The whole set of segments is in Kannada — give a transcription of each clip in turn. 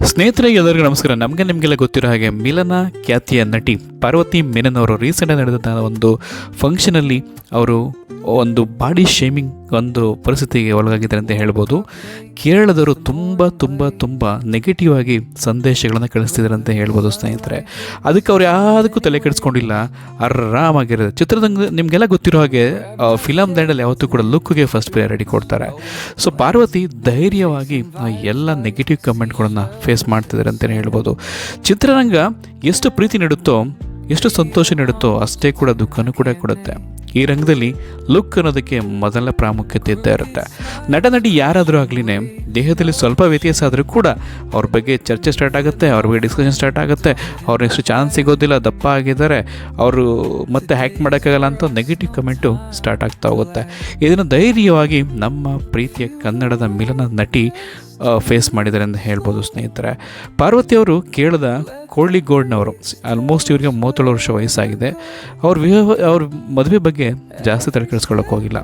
ಸ್ನೇಹಿತರೆ, ಎಲ್ಲರಿಗೂ ನಮಸ್ಕಾರ. ನಿಮಗೆಲ್ಲ ಗೊತ್ತಿರೋ ಹಾಗೆ ಮಿಲನ ಖ್ಯಾತಿಯ ನಟಿ ಪಾರ್ವತಿ ಮೆನನ್ ಅವರು ರೀಸೆಂಟಾಗಿ ನಡೆದಂಥ ಒಂದು ಫಂಕ್ಷನಲ್ಲಿ ಅವರು ಒಂದು ಬಾಡಿ ಶೇಮಿಂಗ್ ಒಂದು ಪರಿಸ್ಥಿತಿಗೆ ಒಳಗಾಗಿದ್ದಾರೆ ಅಂತ ಹೇಳ್ಬೋದು. ಕೇರಳದವರು ತುಂಬ ತುಂಬ ತುಂಬ ನೆಗೆಟಿವ್ ಆಗಿ ಸಂದೇಶಗಳನ್ನು ಕಳಿಸ್ತಿದ್ದಾರೆ ಅಂತ ಹೇಳ್ಬೋದು ಸ್ನೇಹಿತರೆ. ಅದಕ್ಕೆ ಅವ್ರು ಯಾವುದಕ್ಕೂ ತಲೆ ಕೆಡಿಸ್ಕೊಂಡಿಲ್ಲ, ಆರಾಮಾಗಿರೋದು. ಚಿತ್ರರಂಗ ನಿಮಗೆಲ್ಲ ಗೊತ್ತಿರೋ ಹಾಗೆ ಫಿಲಮ್ ಲ್ಯಾಂಡಲ್ಲಿ ಯಾವತ್ತೂ ಕೂಡ ಲುಕ್ಗೆ ಫಸ್ಟ್ ಪ್ರಯಾರಿಟಿ ಕೊಡ್ತಾರೆ. ಸೊ ಪಾರ್ವತಿ ಧೈರ್ಯವಾಗಿ ಎಲ್ಲ ನೆಗೆಟಿವ್ ಕಮೆಂಟ್ಗಳನ್ನು ಫೇಸ್ ಮಾಡ್ತಿದ್ದಾರೆ ಅಂತಲೇ ಹೇಳ್ಬೋದು. ಚಿತ್ರರಂಗ ಎಷ್ಟು ಪ್ರೀತಿ ನೀಡುತ್ತೋ, ಎಷ್ಟು ಸಂತೋಷ ನೀಡುತ್ತೋ, ಅಷ್ಟೇ ಕೂಡ ದುಃಖನೂ ಕೂಡ ಕೊಡುತ್ತೆ. ಈ ರಂಗದಲ್ಲಿ ಲುಕ್ ಅನ್ನೋದಕ್ಕೆ ಮೊದಲ ಪ್ರಾಮುಖ್ಯತೆ ಇದ್ದೇ ಇರುತ್ತೆ. ನಟ ನಟಿ ಯಾರಾದರೂ ಆಗಲಿನೇ ದೇಹದಲ್ಲಿ ಸ್ವಲ್ಪ ವ್ಯತ್ಯಾಸ ಆದರೂ ಕೂಡ ಅವ್ರ ಬಗ್ಗೆ ಚರ್ಚೆ ಸ್ಟಾರ್ಟ್ ಆಗುತ್ತೆ, ಅವ್ರ ಬಗ್ಗೆ ಡಿಸ್ಕಷನ್ ಸ್ಟಾರ್ಟ್ ಆಗುತ್ತೆ. ಅವ್ರ ಎಷ್ಟು ಚಾನ್ಸ್ ಸಿಗೋದಿಲ್ಲ, ದಪ್ಪ ಆಗಿದ್ದಾರೆ, ಅವರು ಮತ್ತೆ ಹ್ಯಾಕ್ ಮಾಡೋಕ್ಕಾಗಲ್ಲ ಅಂತ ನೆಗೆಟಿವ್ ಕಮೆಂಟು ಸ್ಟಾರ್ಟ್ ಆಗ್ತಾ ಹೋಗುತ್ತೆ. ಇದನ್ನು ಧೈರ್ಯವಾಗಿ ನಮ್ಮ ಪ್ರೀತಿಯ ಕನ್ನಡದ ಮಿಲನ ನಟಿ ಫೇಸ್ ಮಾಡಿದ್ದಾರೆ ಅಂತ ಹೇಳ್ಬೋದು ಸ್ನೇಹಿತರೆ. ಪಾರ್ವತಿಯವರು ಕೇರಳದ ಕೋಳಿಗೋಡ್ನವರು. ಆಲ್ಮೋಸ್ಟ್ ಇವರಿಗೆ 37 ವರ್ಷ ವಯಸ್ಸಾಗಿದೆ. ಅವ್ರ ಮದುವೆ ಬಗ್ಗೆ ಜಾಸ್ತಿ ತಲೆ ಕೆಡಿಸ್ಕೊಳ್ಳೋಕೆ ಹೋಗಿಲ್ಲ.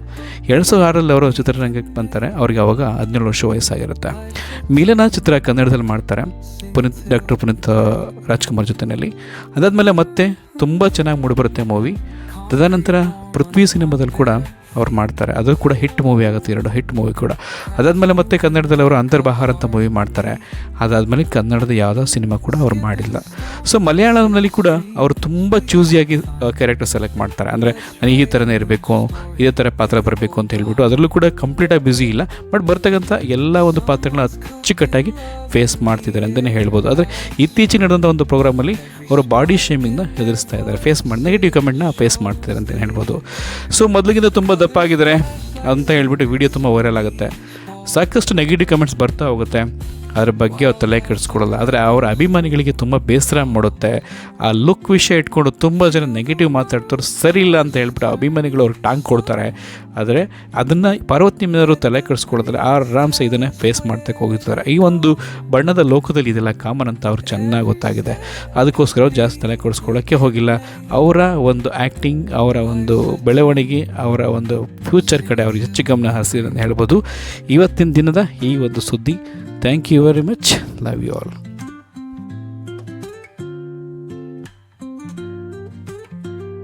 2006ರಲ್ಲಿ ಅವರು ಚಿತ್ರರಂಗಕ್ಕೆ ಬಂತಾರೆ. ಅವ್ರಿಗೆ ಅವಾಗ 17 ವರ್ಷ ವಯಸ್ಸಾಗಿರುತ್ತೆ. ಮಿಲನ ಚಿತ್ರ ಕನ್ನಡದಲ್ಲಿ ಮಾಡ್ತಾರೆ, ಡಾಕ್ಟರ್ ಪುನೀತ್ ರಾಜ್ಕುಮಾರ್ ಜೊತೆಯಲ್ಲಿ. ಅದಾದಮೇಲೆ ಮತ್ತೆ ತುಂಬ ಚೆನ್ನಾಗಿ ಮೂಡಿಬರುತ್ತೆ ಮೂವಿ. ತದನಂತರ ಪೃಥ್ವಿ ಸಿನಿಮಾದಲ್ಲಿ ಕೂಡ ಅವ್ರು ಮಾಡ್ತಾರೆ. ಅದು ಕೂಡ ಹಿಟ್ ಮೂವಿ ಆಗುತ್ತೆ, 2 ಹಿಟ್ ಮೂವಿ ಕೂಡ. ಅದಾದಮೇಲೆ ಮತ್ತೆ ಕನ್ನಡದಲ್ಲಿ ಅವರು ಅಂತರ್ಬಹಾರ್ ಅಂತ ಮೂವಿ ಮಾಡ್ತಾರೆ. ಅದಾದಮೇಲೆ ಕನ್ನಡದ ಯಾವುದೋ ಸಿನಿಮಾ ಕೂಡ ಅವ್ರು ಮಾಡಿಲ್ಲ. ಸೊ ಮಲಯಾಳಂನಲ್ಲಿ ಕೂಡ ಅವರು ತುಂಬ ಚೂಸಿಯಾಗಿ ಕ್ಯಾರೆಕ್ಟರ್ ಸೆಲೆಕ್ಟ್ ಮಾಡ್ತಾರೆ. ಅಂದರೆ ನನಗೆ ಈ ಥರನೇ ಇರಬೇಕು, ಇದೇ ಥರ ಪಾತ್ರ ಬರಬೇಕು ಅಂತ ಹೇಳ್ಬಿಟ್ಟು. ಅದರಲ್ಲೂ ಕೂಡ ಕಂಪ್ಲೀಟಾಗಿ ಬ್ಯುಸಿ ಇಲ್ಲ, ಬಟ್ ಬರ್ತಕ್ಕಂಥ ಎಲ್ಲ ಒಂದು ಪಾತ್ರಗಳನ್ನ ಅಚ್ಚುಕಟ್ಟಾಗಿ ಫೇಸ್ ಮಾಡ್ತಿದ್ದಾರೆ ಅಂತಲೇ ಹೇಳ್ಬೋದು. ಆದರೆ ಇತ್ತೀಚೆಗೆ ನಡೆದಂಥ ಒಂದು ಪ್ರೋಗ್ರಾಮಲ್ಲಿ ಅವರು ಬಾಡಿ ಶೇಮಿಂಗ್ನ ಎದುರಿಸ್ತಾ ಇದ್ದಾರೆ, ಫೇಸ್ ಮಾಡಿ ನೆಗೆಟಿವ್ ಕಮೆಂಟ್ನ ಫೇಸ್ ಮಾಡ್ತಿದ್ದಾರೆ ಅಂತಲೇ ಹೇಳ್ಬೋದು. ಸೊ ಮೊದಲಿಗಿಂತ ತುಂಬ ದಪ್ಪ ಆಗಿದ್ದಾರೆ ಅಂತ ಹೇಳ್ಬಿಟ್ಟು ವಿಡಿಯೋ ತುಂಬ ವೈರಲ್ ಆಗುತ್ತೆ. ಸಾಕಷ್ಟು ನೆಗೆಟಿವ್ ಕಮೆಂಟ್ಸ್ ಬರ್ತಾ ಹೋಗುತ್ತೆ. ಅದ್ರ ಬಗ್ಗೆ ಅವ್ರು ತಲೆ ಕೆಡಿಸ್ಕೊಡಲ್ಲ. ಆದರೆ ಅವರ ಅಭಿಮಾನಿಗಳಿಗೆ ತುಂಬ ಬೇಸರ ಮಾಡುತ್ತೆ. ಆ ಲುಕ್ ವಿಷಯ ಇಟ್ಕೊಂಡು ತುಂಬ ಜನ ನೆಗೆಟಿವ್ ಮಾತಾಡ್ತಾರೆ, ಸರಿ ಇಲ್ಲ ಅಂತ ಹೇಳ್ಬಿಟ್ಟು ಅಭಿಮಾನಿಗಳು ಅವ್ರಿಗೆ ಟಾಂಗ್ ಕೊಡ್ತಾರೆ. ಆದರೆ ಅದನ್ನು ಪಾರ್ವತಿ ಮೇಲವರು ತಲೆ ಕೆಡಿಸ್ಕೊಡೋದ್ರೆ ಆರಾಮ್ಸೆ ಇದನ್ನೇ ಫೇಸ್ ಮಾಡ್ತಕ್ಕೆ ಹೋಗಿರ್ತಾರೆ. ಈ ಒಂದು ಬಣ್ಣದ ಲೋಕದಲ್ಲಿ ಇದೆಲ್ಲ ಕಾಮನ್ ಅಂತ ಅವ್ರು ಚೆನ್ನಾಗಿ ಗೊತ್ತಾಗಿದೆ. ಅದಕ್ಕೋಸ್ಕರ ಅವ್ರು ಜಾಸ್ತಿ ತಲೆ ಕೆಡಿಸ್ಕೊಳ್ಳೋಕ್ಕೆ ಹೋಗಿಲ್ಲ. ಅವರ ಒಂದು ಆ್ಯಕ್ಟಿಂಗ್, ಅವರ ಒಂದು ಬೆಳವಣಿಗೆ, ಅವರ ಒಂದು ಫ್ಯೂಚರ್ ಕಡೆ ಅವ್ರಿಗೆ ಹೆಚ್ಚು ಗಮನ ಹರಿಸಿದ್ರು ಅಂತ ಹೇಳ್ಬೋದು. ಇವತ್ತಿನ ದಿನದ ಈ ಒಂದು ಸುದ್ದಿ. Thank you very much. Love you all.